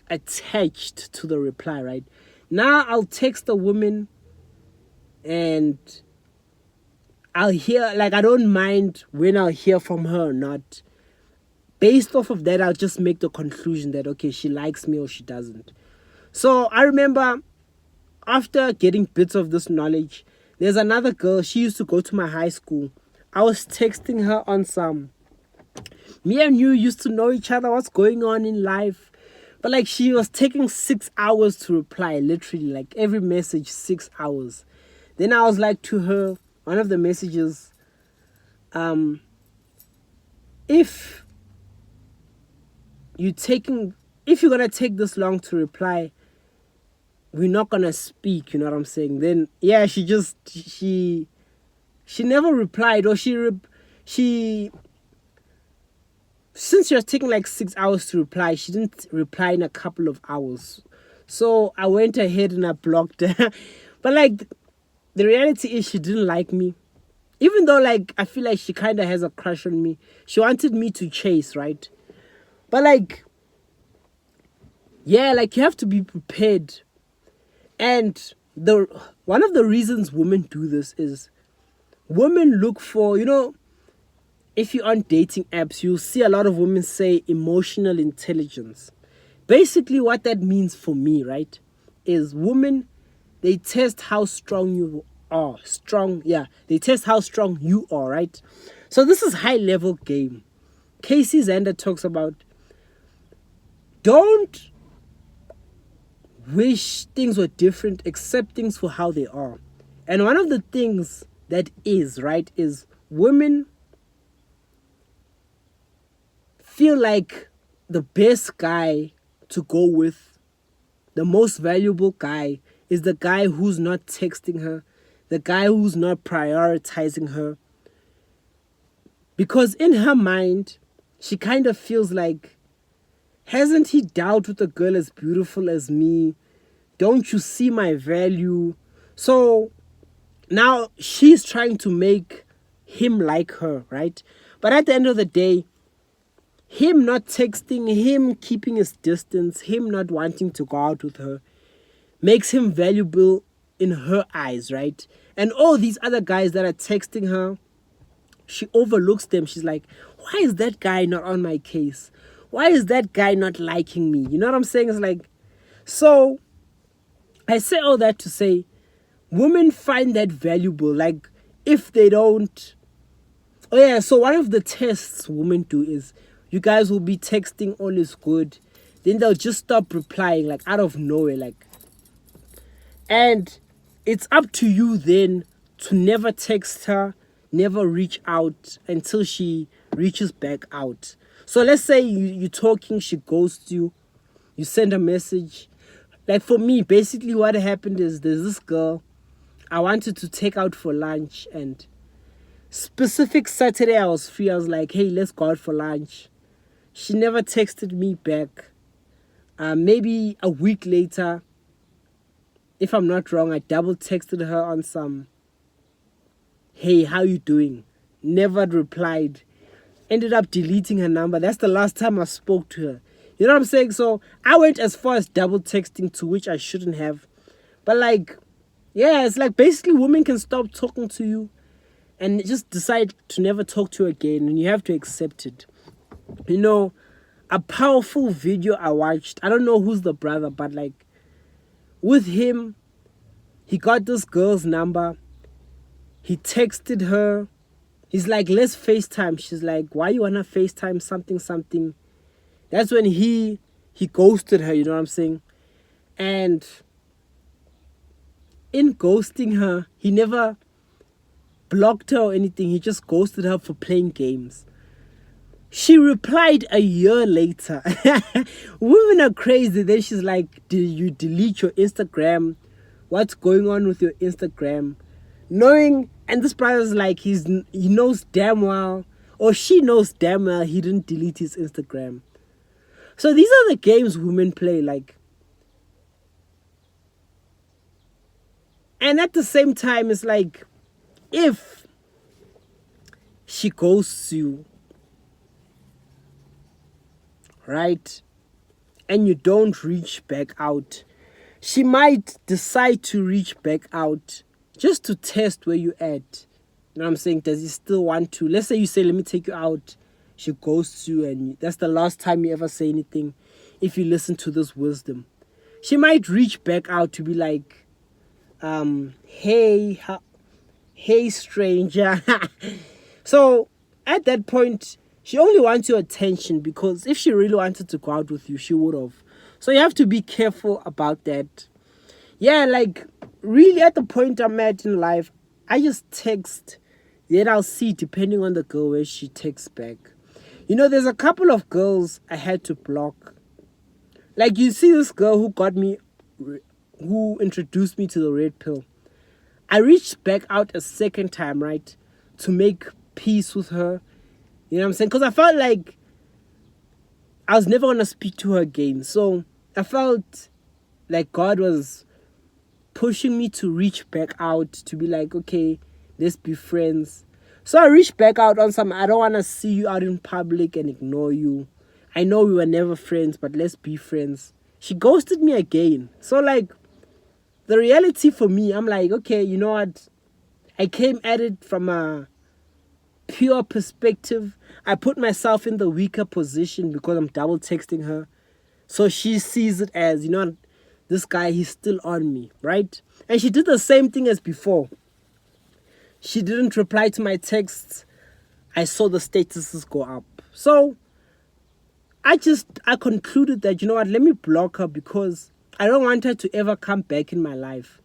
attached to the reply, right? Now I'll text a woman and I'll hear, like, I don't mind when I'll hear from her or not. Based off of that, I'll just make the conclusion that, okay, she likes me or she doesn't. So I remember after getting bits of this knowledge, there's another girl, she used to go to my high school. I was texting her on some, me and you used to know each other, what's going on in life. But like she was taking 6 hours to reply, literally, like every message 6 hours. Then I was like to her, one of the messages, if you're gonna take this long to reply, we're not gonna speak, you know what I'm saying? Then yeah, she never replied, or she since she was taking like 6 hours to reply, she didn't reply in a couple of hours. So I went ahead and I blocked her. But like the reality is she didn't like me. Even though like I feel like she kinda has a crush on me. She wanted me to chase, right? But like, yeah, like you have to be prepared. And one of the reasons women do this is women look for, if you're on dating apps, you'll see a lot of women say emotional intelligence. Basically, what that means for me, right, is women, they test how strong you are. They test how strong you are, right? So this is high level game. Casey Zander talks about, don't wish things were different, accept things for how they are. And one of the things that is, right, is women feel like the best guy to go with, the most valuable guy, is the guy who's not texting her, the guy who's not prioritizing her. Because in her mind, she kind of feels like, hasn't he dealt with a girl as beautiful as me? Don't you see my value? So now she's trying to make him like her, right? But at the end of the day, him not texting, him keeping his distance, him not wanting to go out with her, makes him valuable in her eyes, right? And all these other guys that are texting her, she overlooks them. She's like, why is that guy not on my case? Why is that guy not liking me? You know what I'm saying? It's like, so I say all that to say, women find that valuable. Like, if they don't, oh yeah, so one of the tests women do is, you guys will be texting, all is good, then they'll just stop replying, like out of nowhere, like, and it's up to you then to never text her, never reach out until she reaches back out. So let's say you're talking, she ghosts you, you send a message. Like for me, basically what happened is, there's this girl I wanted to take out for lunch, and specific Saturday I was free. I was like, hey, let's go out for lunch. She never texted me back. Maybe a week later, if I'm not wrong, I double texted her on some, hey, how you doing? Never replied. Ended up deleting her number. That's the last time I spoke to her. You know what I'm saying? So I went as far as double texting, to which I shouldn't have. But like, yeah, it's like basically women can stop talking to you and just decide to never talk to you again, and you have to accept it. You know, a powerful video I watched, I don't know who's the brother, but like with him, he got this girl's number, he texted her, he's like, let's FaceTime. She's like, why you wanna FaceTime something? That's when he ghosted her, you know what I'm saying? And in ghosting her, he never blocked her or anything, he just ghosted her for playing games. She replied a year later. Women are crazy. Then she's like, did you delete your Instagram? What's going on with your Instagram? Knowing, and this brother's like, he knows damn well, or she knows damn well he didn't delete his Instagram. So these are the games women play, like. And at the same time, it's like, if she ghosts you, right, and you don't reach back out, she might decide to reach back out just to test where you at. You know what I'm saying? Does he still want to? Let's say you say, let me take you out. She ghosts you, and that's the last time you ever say anything. If you listen to this wisdom, she might reach back out to be like, hey stranger. So at that point, she only wants your attention, because if she really wanted to go out with you, she would have. So you have to be careful about that. Yeah, like, really at the point I'm at in life, I just text, then I'll see, depending on the girl, where she texts back. You know, there's a couple of girls I had to block. Like, you see this girl who introduced me to the red pill. I reached back out a second time, right, to make peace with her. You know what I'm saying? Because I felt like I was never going to speak to her again. So I felt like God was pushing me to reach back out, to be like, okay, let's be friends. So I reached back out on some, I don't want to see you out in public and ignore you. I know we were never friends, but let's be friends. She ghosted me again. So like, the reality for me, I'm like, okay, you know what? I came at it from a pure perspective. I put myself in the weaker position because I'm double texting her. So she sees it as, you know, this guy, he's still on me, right? And she did the same thing as before. She didn't reply to my texts. I saw the statuses go up. So I concluded that, you know what, let me block her, because I don't want her to ever come back in my life.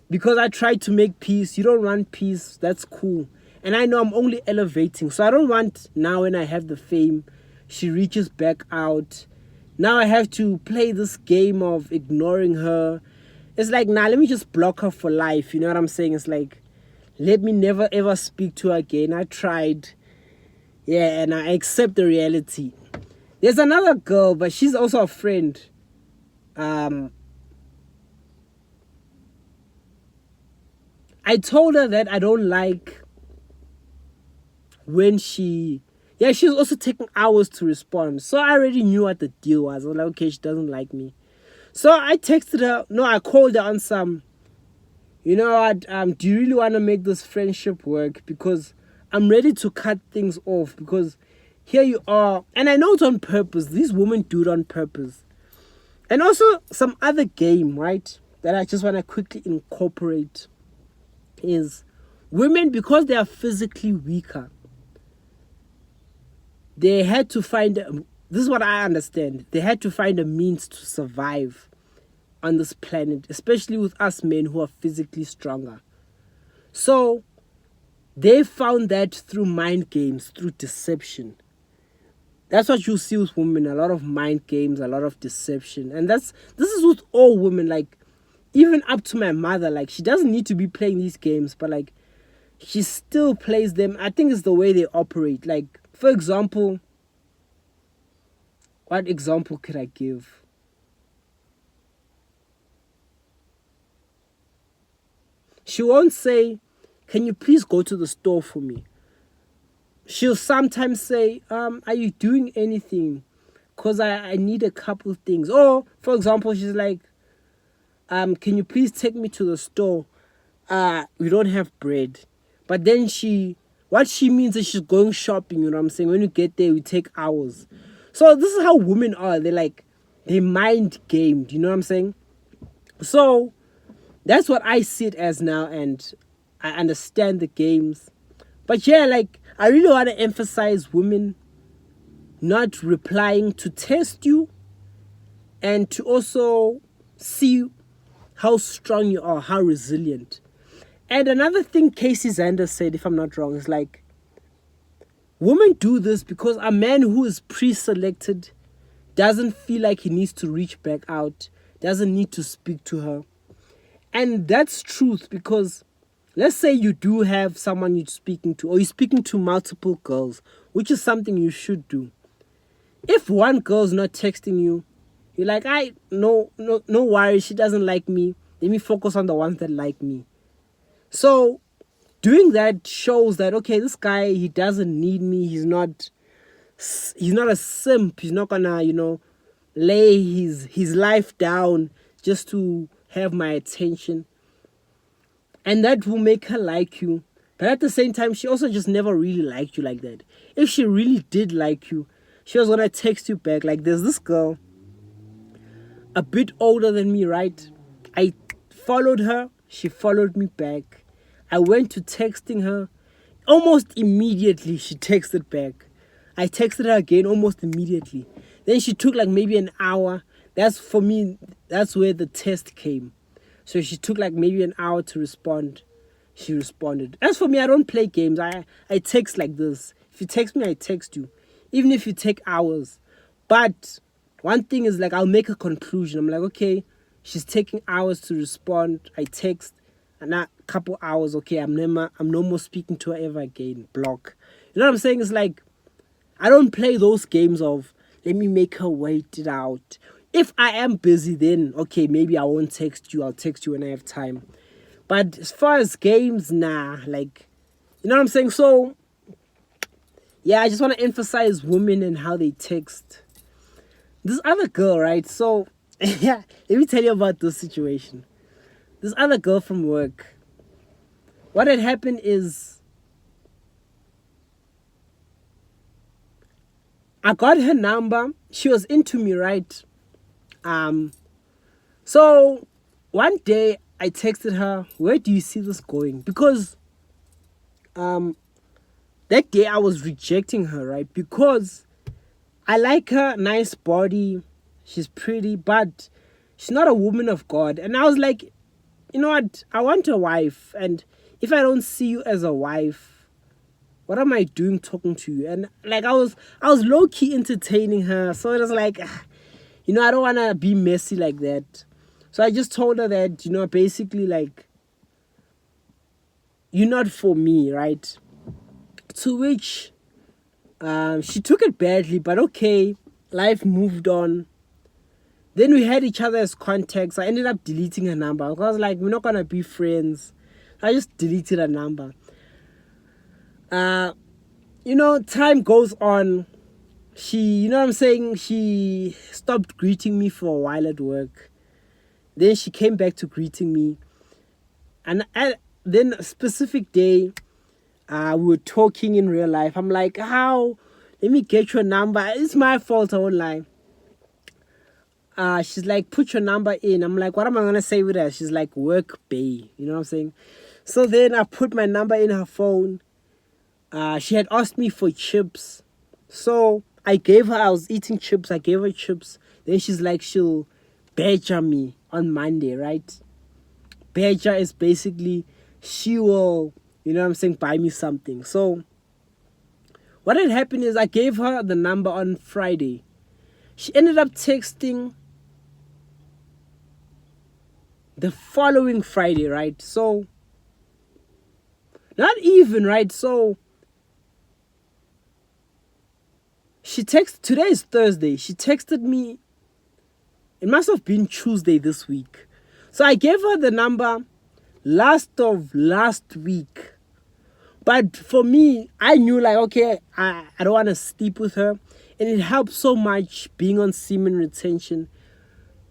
Because I tried to make peace. You don't want peace. That's cool. And I know I'm only elevating. So I don't want, now when I have the fame, she reaches back out. Now I have to play this game of ignoring her. It's like, nah, let me just block her for life. You know what I'm saying? It's like, let me never ever speak to her again. I tried. Yeah, and I accept the reality. There's another girl, but she's also a friend. I told her that I don't like when she was also taking hours to respond. So I already knew what the deal was. I was like, okay, she doesn't like me. So I texted her. No, I called her on some, you know what, do you really want to make this friendship work? Because I'm ready to cut things off, because here you are. And I know it's on purpose. These women do it on purpose. And also some other game, right, that I just want to quickly incorporate is women, because they are physically weaker, they had to find, this is what I understand, they had to find a means to survive on this planet, especially with us men who are physically stronger. So they found that through mind games, through deception. That's what you see with women, a lot of mind games, a lot of deception. And this is with all women, like, even up to my mother, like, she doesn't need to be playing these games, but like, she still plays them. I think it's the way they operate. Like, for example, what example could I give? She won't say, can you please go to the store for me? She'll sometimes say, are you doing anything? Because I need a couple things. Or, for example, she's like, can you please take me to the store? We don't have bread. But then what she means is she's going shopping, you know what I'm saying? When you get there, we take hours. So this is how women are. They mind gamed, you know what I'm saying? So that's what I see it as now, and I understand the games. But yeah, like, I really want to emphasize women not replying to test you, and to also see how strong you are, how resilient. And another thing Casey Zander said, if I'm not wrong, is like, women do this because a man who is pre-selected doesn't feel like he needs to reach back out, doesn't need to speak to her. And that's truth, because let's say you do have someone you're speaking to, or you're speaking to multiple girls, which is something you should do. If one girl's not texting you, you're like, no worries, she doesn't like me. Let me focus on the ones that like me. So doing that shows that, okay, this guy, he doesn't need me. He's not a simp. He's not gonna, lay his life down just to have my attention. And that will make her like you. But at the same time, she also just never really liked you like that. If she really did like you, she was gonna text you back. Like, there's this girl, a bit older than me, right? I followed her. She followed me back. I went to texting her. Almost immediately, she texted back. I texted her again almost immediately. Then she took like maybe an hour. That's where the test came. So she took like maybe an hour to respond. She responded. As for me, I don't play games. I text like this. If you text me, I text you. Even if you take hours. But one thing is, like, I'll make a conclusion. I'm like, okay, she's taking hours to respond. I text, and a couple hours, okay, I'm no more speaking to her ever again. Block. You know what I'm saying? It's like, I don't play those games of, let me make her wait it out. If I am busy, then, okay, maybe I won't text you. I'll text you when I have time. But as far as games, nah. Like, you know what I'm saying? So, yeah, I just want to emphasize women and how they text. This other girl, right? So, yeah, let me tell you about this situation. This other girl from work. What had happened is, I got her number. She was into me, right? So one day I texted her, where do you see this going? Because that day I was rejecting her, right? Because I like her, nice body, she's pretty, but she's not a woman of God. And I was like, you know what? I want a wife, and if I don't see you as a wife, what am I doing talking to you? And like, I was low-key entertaining her. So it was like, I don't want to be messy like that. So I just told her that, basically, like, you're not for me, right? To which she took it badly, but okay, life moved on. Then we had each other as contacts. I ended up deleting her number. I was like, we're not going to be friends. I just deleted her number. Time goes on. She stopped greeting me for a while at work. Then she came back to greeting me. And then a specific day, we were talking in real life. I'm like, how? Let me get your number. It's my fault, I won't lie. She's like, put your number in. I'm like, what am I going to say with her? She's like, work bay. You know what I'm saying? So then I put my number in her phone. She had asked me for chips. So I was eating chips. I gave her chips. Then she's like, she'll badger me on Monday, right? Badger is basically, she will, buy me something. So what had happened is I gave her the number on Friday. She ended up texting the following Friday, right? So, not even, right? So, today is Thursday. She texted me, it must have been Tuesday this week. So I gave her the number last week. But for me, I knew like, okay, I don't want to sleep with her. And it helps so much being on semen retention,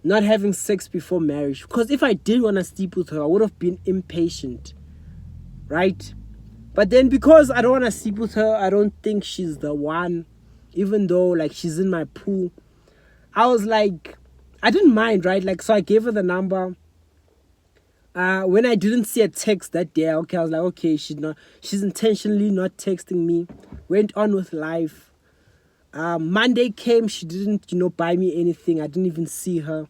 not having sex before marriage. Because if I did want to sleep with her, I would have been impatient. Right? But then because I don't want to sleep with her, I don't think she's the one, even though like she's in my pool. I was like, I didn't mind, right? Like, so I gave her the number. When I didn't see a text that day, okay, I was like, okay, she's intentionally not texting me. Went on with life. Monday came, she didn't, buy me anything. I didn't even see her.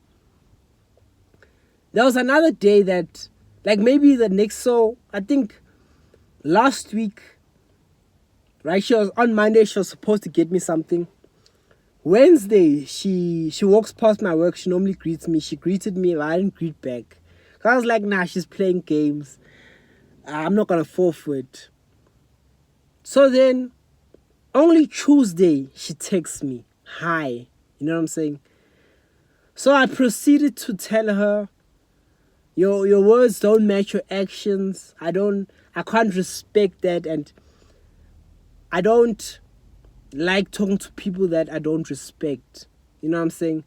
There was another day that, like maybe the next, so I think last week, right? She was on Monday, she was supposed to get me something. Wednesday, she walks past my work. She normally greets me. She greeted me, but I didn't greet back. I was like, nah, she's playing games. I'm not gonna fall for it. So then, only Tuesday, she texts me, hi. You know what I'm saying? So I proceeded to tell her, your words don't match your actions. I can't respect that, and I don't like talking to people that I don't respect. You know what I'm saying?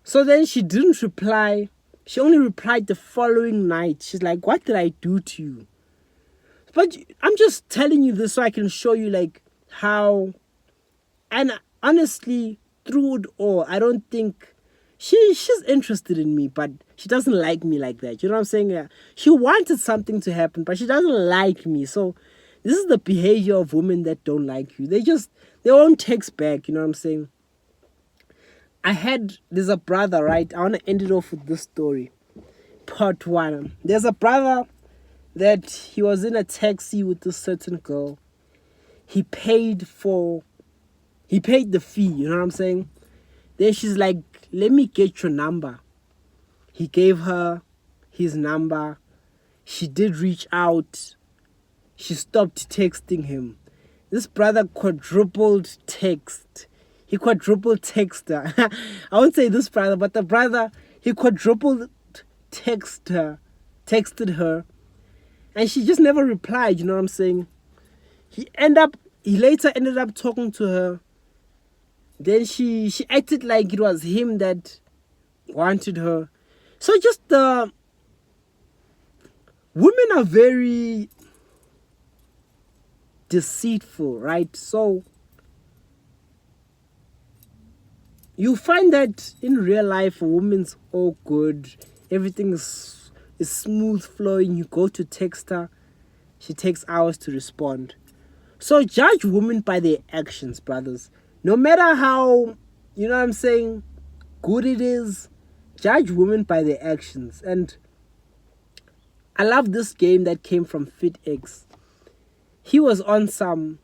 So then she didn't reply. She only replied the following night. She's like, what did I do to you? But I'm just telling you this so I can show you like how, and honestly, through it all, I don't think she's interested in me, but she doesn't like me like that. You know what I'm saying? Yeah. She wanted something to happen, but she doesn't like me. So this is the behavior of women that don't like you. They won't text back. You know what I'm saying? There's a brother, right? I want to end it off with this story. Part 1. There's a brother that he was in a taxi with this certain girl. He paid the fee, you know what I'm saying? Then she's like, let me get your number. He gave her his number. She did reach out. She stopped texting him. This brother quadrupled text. He quadrupled text her. I won't say this brother, but the brother, he quadrupled texted her. And she just never replied, you know what I'm saying? He later ended up talking to her. Then she acted like it was him that wanted her. So just women are very deceitful, right? So you find that in real life a woman's all good, everything is smooth flowing. You go to text her, she takes hours to respond. So judge women by their actions, brothers. No matter how, you know what I'm saying, good it is, judge women by their actions. And I love this game that came from FitX. He was on some,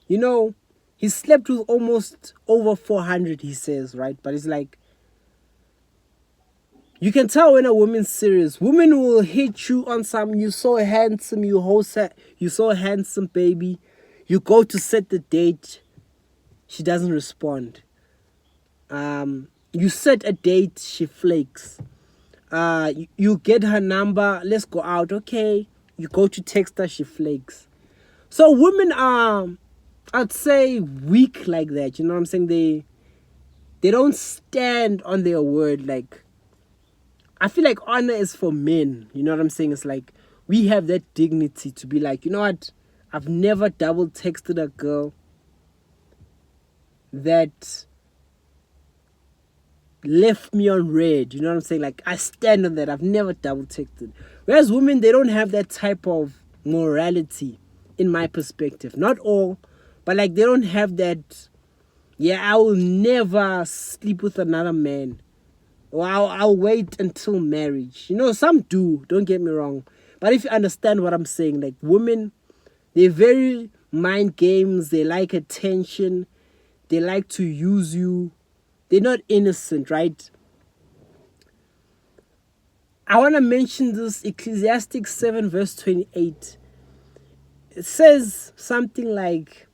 he slept with almost over 400, he says, right? But it's like, you can tell when a woman's serious. Women will hit you on some, you so handsome, you so handsome, baby. You go to set the date, she doesn't respond. You set a date, she flakes. You get her number, let's go out, okay. You go to text her, she flakes. So women are, I'd say, weak like that. You know what I'm saying? They don't stand on their word. Like, I feel like honor is for men. You know what I'm saying? It's like we have that dignity to be like, you know what? I've never double texted a girl that left me on red. You know what I'm saying? Like, I stand on that. I've never double texted. Whereas women, they don't have that type of morality, in my perspective. Not all, but like they don't have that, I will never sleep with another man. Or I'll wait until marriage. You know, some do, don't get me wrong. But if you understand what I'm saying, like women, they're very mind games. They like attention. They like to use you. They're not innocent, right? I want to mention this Ecclesiastes 7 verse 28. It says something like,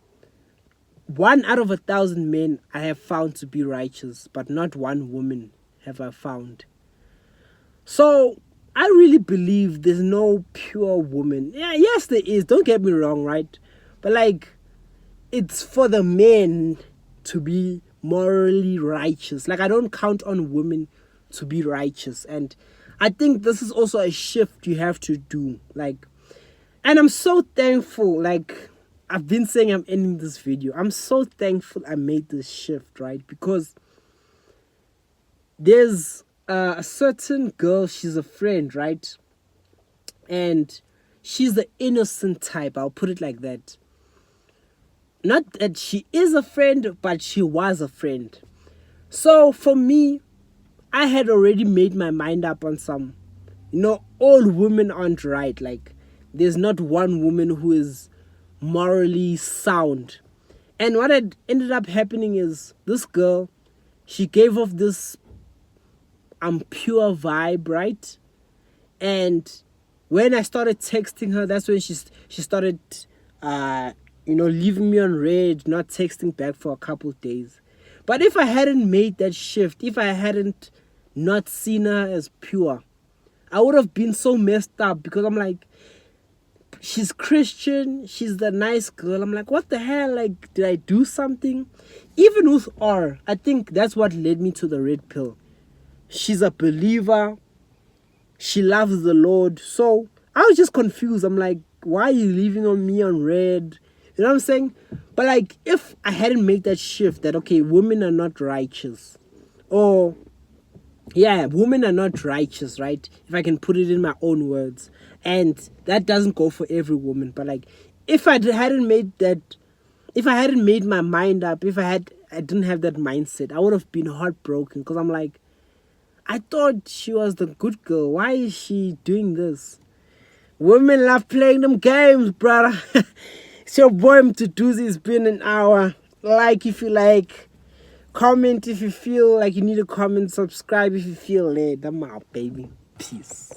1 out of 1,000 men I have found to be righteous, but not one woman have I found. So I really believe there's no pure woman. Yeah, yes there is. Don't get me wrong, right? But like, it's for the men to be morally righteous. Like, I don't count on women to be righteous. And I think this is also a shift you have to do. Like, And I'm so thankful, like I've been saying I'm ending this video. I'm so thankful I made this shift, right? Because there's a certain girl, she's a friend, right? And she's the innocent type, I'll put it like that. Not that she is a friend, but she was a friend. So for me, I had already made my mind up on some, all women aren't right. Like, there's not one woman who is morally sound. And what had ended up happening is this girl, she gave off this pure vibe, right? And when I started texting her, that's when she started leaving me on red, not texting back for a couple of days. But if I hadn't made that shift, if I hadn't not seen her as pure, I would have been so messed up, because I'm like, she's Christian, she's the nice girl. I'm like, what the hell? Like, did I do something? Even with R, I think that's what led me to the red pill. She's a believer. She loves the Lord. So I was just confused. I'm like, why are you leaving on me on red? You know what I'm saying? But like, if I hadn't made that shift that, okay, women are not righteous, or yeah, women are not righteous, right? If I can put it in my own words. And that doesn't go for every woman. But like, if I hadn't made my mind up, if I didn't have that mindset, I would have been heartbroken, because I'm like, I thought she was the good girl. Why is she doing this? Women love playing them games, brother. It's your boy Mduduzi. It's been an hour. Like if you like. Comment if you feel like you need a comment. Subscribe if you feel led. I'm out, baby. Peace.